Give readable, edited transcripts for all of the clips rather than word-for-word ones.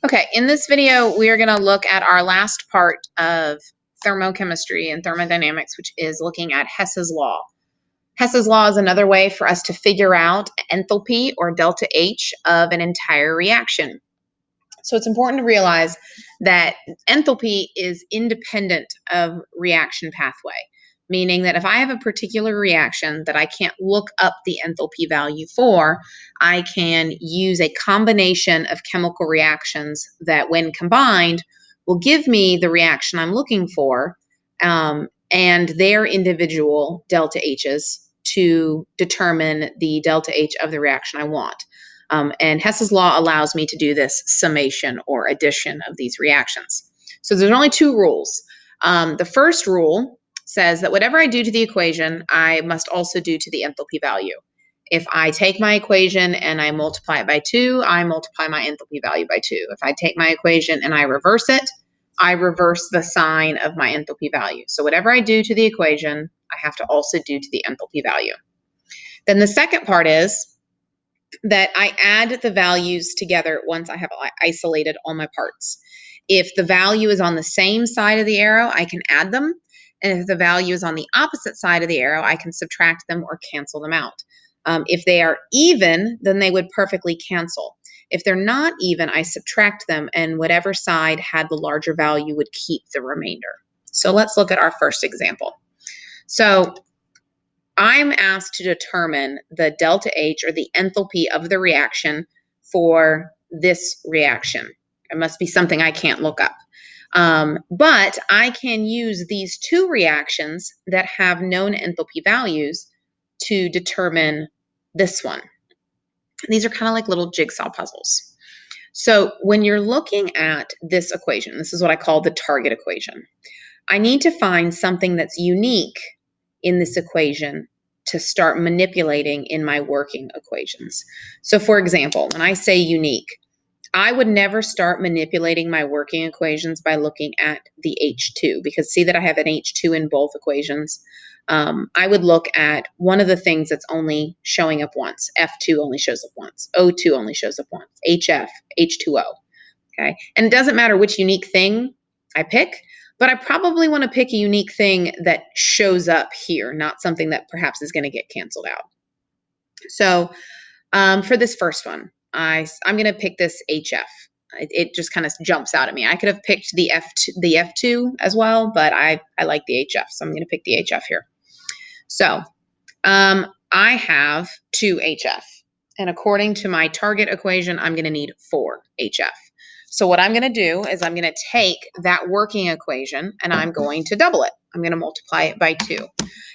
Okay, in this video, we are going to look at our last part of thermochemistry and thermodynamics, which is looking at Hess's law. Hess's law is another way for us to figure out enthalpy or delta H of an entire reaction. So it's important to realize that enthalpy is independent of reaction pathway, meaning that if I have a particular reaction that I can't look up the enthalpy value for, I can use a combination of chemical reactions that, when combined, will give me the reaction I'm looking for and their individual delta H's to determine the delta H of the reaction I want. And Hess's law allows me to do this summation or addition of these reactions. So there's only two rules. The first rule says that whatever I do to the equation, I must also do to the enthalpy value. If I take my equation and I multiply it by 2, I multiply my enthalpy value by 2. If I take my equation and I reverse it, I reverse the sign of my enthalpy value. So whatever I do to the equation, I have to also do to the enthalpy value. Then the second part is that I add the values together once I have isolated all my parts. If the value is on the same side of the arrow, I can add them. And if the value is on the opposite side of the arrow, I can subtract them or cancel them out. If they are even, then they would perfectly cancel. If they're not even, I subtract them, and whatever side had the larger value would keep the remainder. So let's look at our first example. So I'm asked to determine the delta H, or the enthalpy of the reaction for this reaction. It must be something I can't look up. But I can use these two reactions that have known enthalpy values to determine this one. These are kind of like little jigsaw puzzles. So when you're looking at this equation, this is what I call the target equation. I need to find something that's unique in this equation to start manipulating in my working equations. So for example, when I say unique, I would never start manipulating my working equations by looking at the H2, because see that I have an H2 in both equations. I would look at one of the things that's only showing up once. F2 only shows up once. O2 only shows up once. HF, H2O. Okay, and it doesn't matter which unique thing I pick, but I probably want to pick a unique thing that shows up here, not something that perhaps is going to get canceled out. So for this first one, I'm going to pick this HF. It just kind of jumps out at me. I could have picked the F2 as well, but I like the HF, so I'm going to pick the HF here. So I have 2 HF, and according to my target equation, I'm going to need 4 HF. So what I'm going to do is I'm going to take that working equation and I'm going to double it. I'm going to multiply it by 2.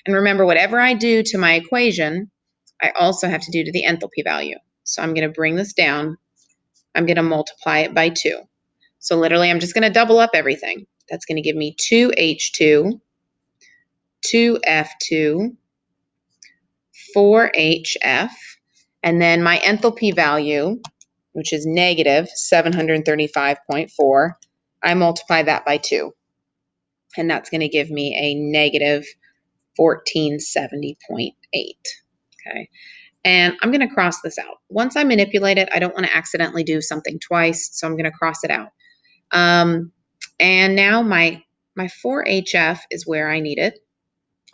And remember, whatever I do to my equation, I also have to do to the enthalpy value. So I'm going to bring this down. I'm going to multiply it by 2. So literally, I'm just going to double up everything. That's going to give me 2H2, 2F2, 4HF, and then my enthalpy value, which is negative 735.4, I multiply that by 2. And that's going to give me a negative 1470.8. Okay. And I'm going to cross this out. Once I manipulate it, I don't want to accidentally do something twice, so I'm going to cross it out. And now my 4HF is where I need it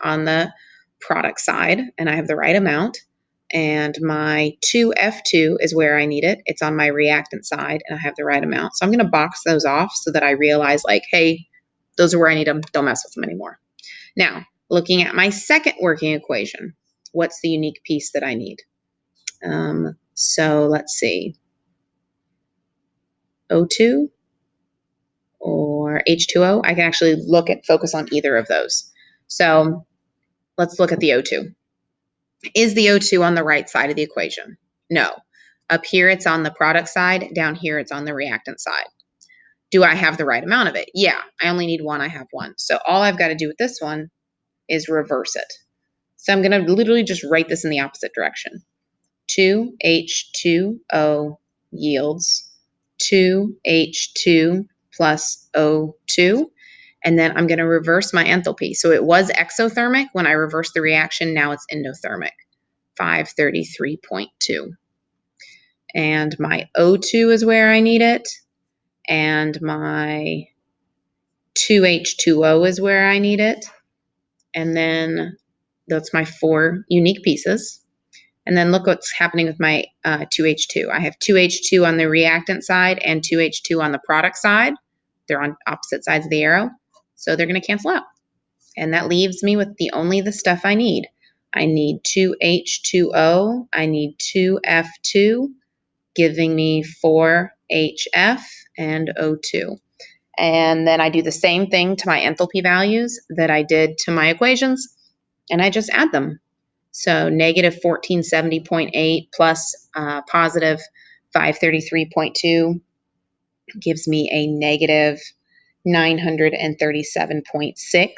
on the product side, and I have the right amount. And my 2F2 is where I need it. It's on my reactant side, and I have the right amount. So I'm going to box those off so that I realize, like, hey, those are where I need them. Don't mess with them anymore. Now, looking at my second working equation, what's the unique piece that I need? So let's see. O2 or H2O. I can actually focus on either of those. So let's look at the O2. Is the O2 on the right side of the equation? No. Up here, it's on the product side. Down here, it's on the reactant side. Do I have the right amount of it? Yeah, I only need 1. I have 1. So all I've got to do with this one is reverse it. So I'm going to literally just write this in the opposite direction. 2H2O yields 2H2 plus O2. And then I'm going to reverse my enthalpy. So it was exothermic. When I reverse the reaction, now it's endothermic. 533.2. And my O2 is where I need it. and my 2H2O is where I need it. And then that's my 4 unique pieces. And then look what's happening with my 2H2. I have 2H2 on the reactant side and 2H2 on the product side. They're on opposite sides of the arrow, so they're going to cancel out. And that leaves me with the stuff I need. I need 2H2O. I need 2F2, giving me 4HF and O2. And then I do the same thing to my enthalpy values that I did to my equations, and I just add them. So negative 1470.8 plus positive 533.2 gives me a negative 937.6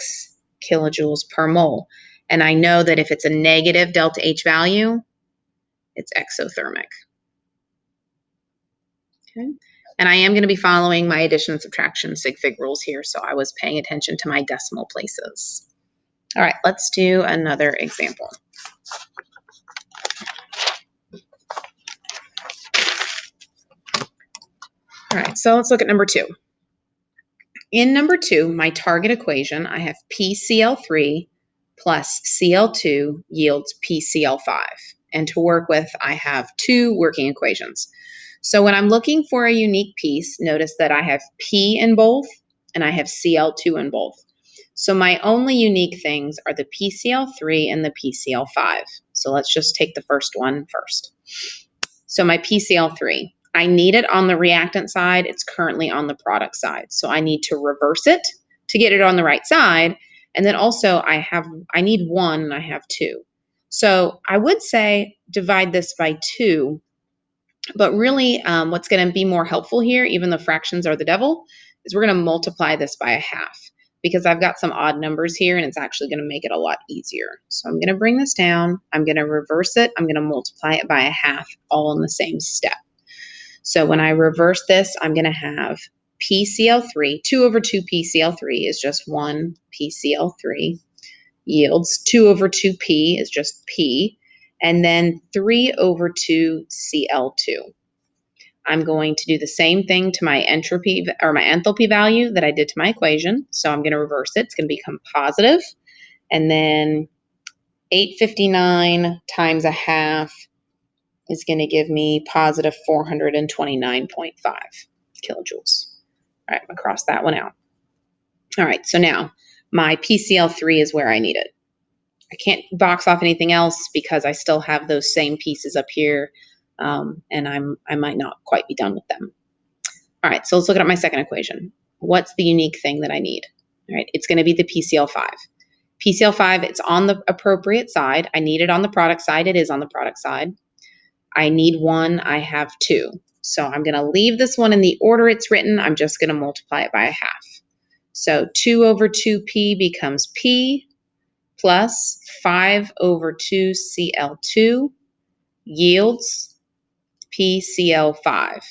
kilojoules per mole. And I know that if it's a negative delta H value, it's exothermic. Okay. And I am going to be following my addition and subtraction sig fig rules here, so I was paying attention to my decimal places. All right, let's do another example. All right, so let's look at number 2. In number 2, my target equation, I have PCl3 plus Cl2 yields PCl5. And to work with, I have 2 working equations. So when I'm looking for a unique piece, notice that I have P in both and I have Cl2 in both. So my only unique things are the PCl3 and the PCl5. So let's just take the first one first. So my PCl3, I need it on the reactant side. It's currently on the product side. So I need to reverse it to get it on the right side. And then also I need 1 and I have 2. So I would say divide this by 2. But really what's going to be more helpful here, even though fractions are the devil, is we're going to multiply this by a half, because I've got some odd numbers here and it's actually going to make it a lot easier. So I'm going to bring this down. I'm going to reverse it. I'm going to multiply it by a half, all in the same step. So when I reverse this, I'm going to have PCl3, 2 over 2 PCl3 is just 1 PCl3, yields 2 over 2P is just P, and then 3 over 2 Cl2. I'm going to do the same thing to my entropy or my enthalpy value that I did to my equation. So I'm going to reverse it. It's going to become positive. And then 859 times a half is going to give me positive 429.5 kilojoules. All right, I'm going to cross that one out. All right, so now my PCl3 is where I need it. I can't box off anything else because I still have those same pieces up here, and I might not quite be done with them. All right, so let's look at my second equation. What's the unique thing that I need? All right, it's going to be the PCl5. PCl5, it's on the appropriate side. I need it on the product side. It is on the product side. I need 1. I have 2. So I'm going to leave this one in the order it's written. I'm just going to multiply it by a half. So 2 over 2P becomes P plus 5 over 2 Cl2 yields PCl5.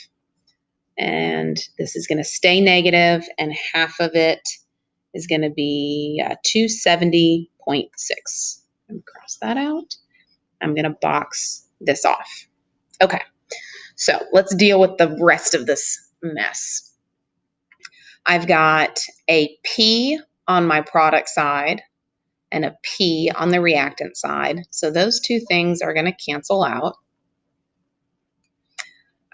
And this is going to stay negative, and half of it is going to be 270.6. I'm going to cross that out. I'm going to box this off. Okay, so let's deal with the rest of this mess. I've got a P on my product side and a P on the reactant side. So those 2 things are going to cancel out.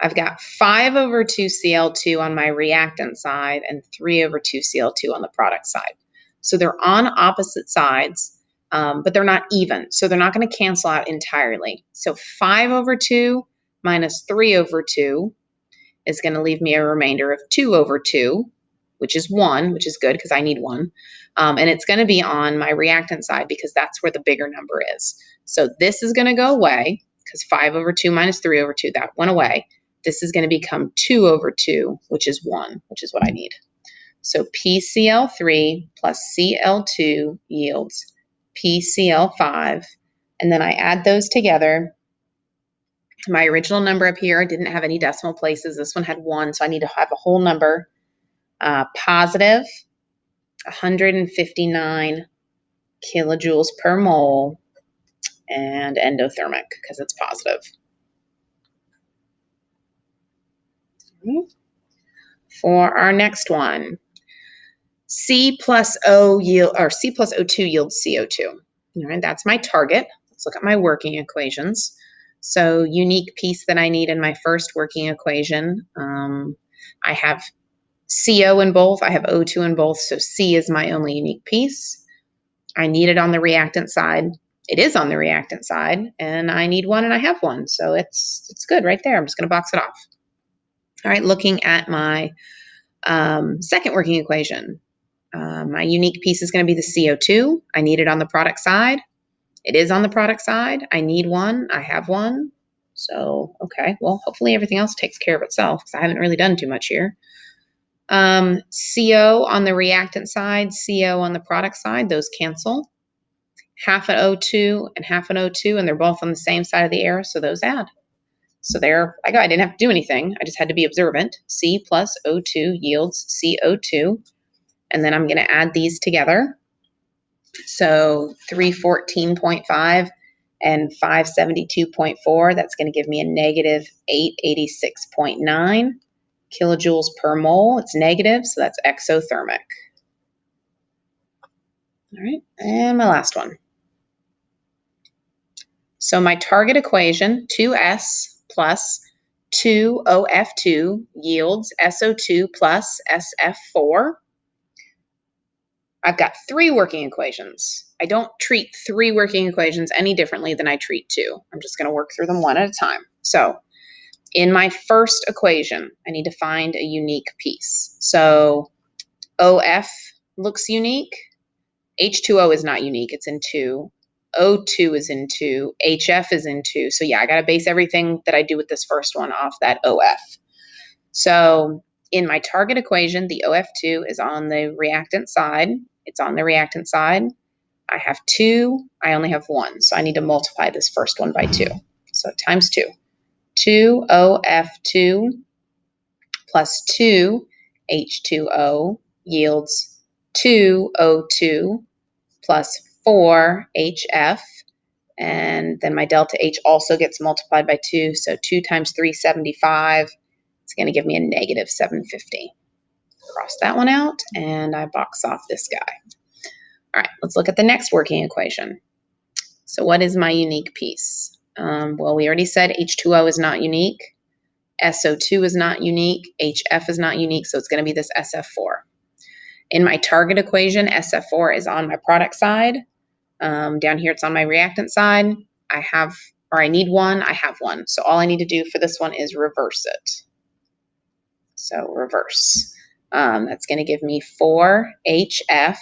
I've got 5 over 2 Cl2 on my reactant side and 3 over 2 Cl2 on the product side. So they're on opposite sides, but they're not even. So they're not going to cancel out entirely. So 5 over 2 minus 3 over 2 is going to leave me a remainder of 2 over 2, which is 1, which is good because I need 1. And it's going to be on my reactant side because that's where the bigger number is. So this is going to go away because 5 over 2 minus 3 over 2, that went away. This is going to become 2 over 2, which is 1, which is what I need. So PCl3 plus Cl2 yields PCl5. And then I add those together. My original number up here didn't have any decimal places. This one had 1, so I need to have a whole number. Positive 159 kilojoules per mole, and endothermic because it's positive. For our next one, C plus O yield, or C plus O2 yields CO2. All right, that's my target. Let's look at my working equations. So unique piece that I need in my first working equation, I have CO in both, I have O2 in both, so C is my only unique piece. I need it on the reactant side. It is on the reactant side, and I need one and I have one, so it's good right there. I'm just going to box it off. All right, looking at my second working equation, my unique piece is going to be the CO2. I need it on the product side. It is on the product side. I need one. I have one. So, okay, well, hopefully everything else takes care of itself because I haven't really done too much here. CO on the reactant side, CO on the product side, those cancel. Half an O2 and half an O2, and they're both on the same side of the arrow, so those add. So there I go. I didn't have to do anything. I just had to be observant. C plus O2 yields CO2. And then I'm going to add these together. So 314.5 and 572.4, that's going to give me a negative 886.9 kilojoules per mole. It's negative, so that's exothermic. All right, and my last one. So my target equation, 2S plus 2OF2 yields SO2 plus SF4. I've got three working equations. I don't treat three working equations any differently than I treat two. I'm just going to work through them one at a time. So in my first equation, I need to find a unique piece. So OF looks unique. H2O is not unique. It's in 2. O2 is in 2. HF is in 2. So yeah, I got to base everything that I do with this first one off that OF. So in my target equation, the OF2 is on the reactant side. It's on the reactant side. I have 2. I only have 1. So I need to multiply this first one by 2. So times 2. 2OF2 plus 2H2O yields 2O2 plus 4HF. And then my delta H also gets multiplied by 2. So 2 times 375. It's going to give me a negative 750. Cross that one out, and I box off this guy. All right, let's look at the next working equation. So what is my unique piece? Well, we already said H2O is not unique. SO2 is not unique. HF is not unique, so it's going to be this SF4. In my target equation, SF4 is on my product side. Down here, it's on my reactant side. I need one, I have one. So all I need to do for this one is reverse it. So reverse. That's going to give me 4HF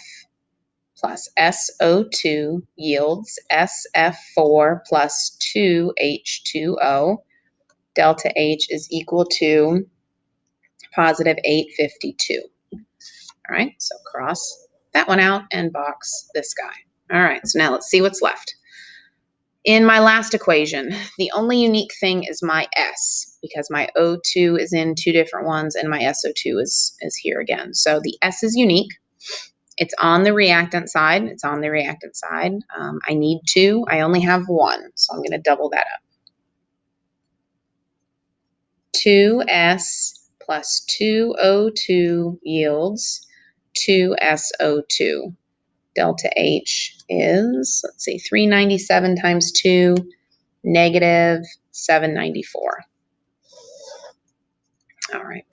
plus SO2 yields SF4 plus 2H2O. Delta H is equal to positive 852. All right, so cross that one out and box this guy. All right, so now let's see what's left. In my last equation, the only unique thing is my S, because my O2 is in two different ones and my SO2 is here again. So the S is unique. It's on the reactant side. It's on the reactant side. I need 2. I only have 1, so I'm going to double that up. 2S plus 2O2 yields 2SO2. Delta H is, let's see, 397 times 2, negative 794. All right.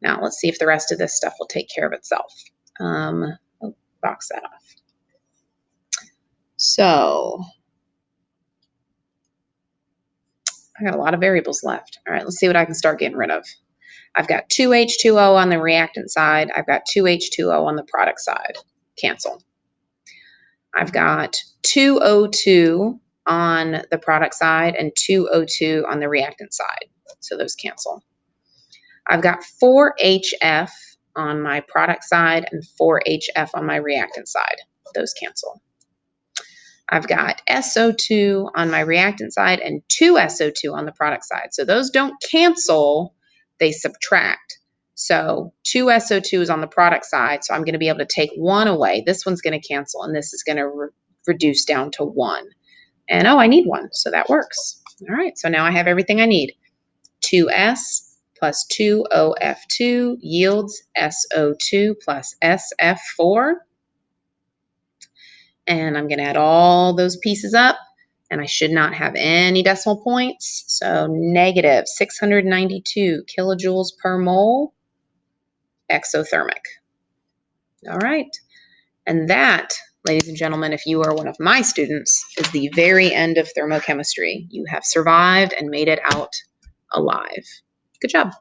Now let's see if the rest of this stuff will take care of itself. Box that off. So I got a lot of variables left. All right, let's see what I can start getting rid of. I've got 2H2O on the reactant side. I've got 2H2O on the product side. Cancel. I've got 2O2 on the product side and 2O2 on the reactant side. So those cancel. I've got 4HF on my product side and 4HF on my reactant side. Those cancel. I've got SO2 on my reactant side and 2SO2 on the product side. So those don't cancel, they subtract. So 2SO2 is on the product side, so I'm going to be able to take 1 away. This one's going to cancel, and this is going to reduce down to 1. And oh, I need 1, so that works. All right, so now I have everything I need. 2S plus 2OF2 yields SO2 plus SF4. And I'm going to add all those pieces up, and I should not have any decimal points. So negative 692 kilojoules per mole exothermic. All right. And that, ladies and gentlemen, if you are one of my students, is the very end of thermochemistry. You have survived and made it out alive. Good job.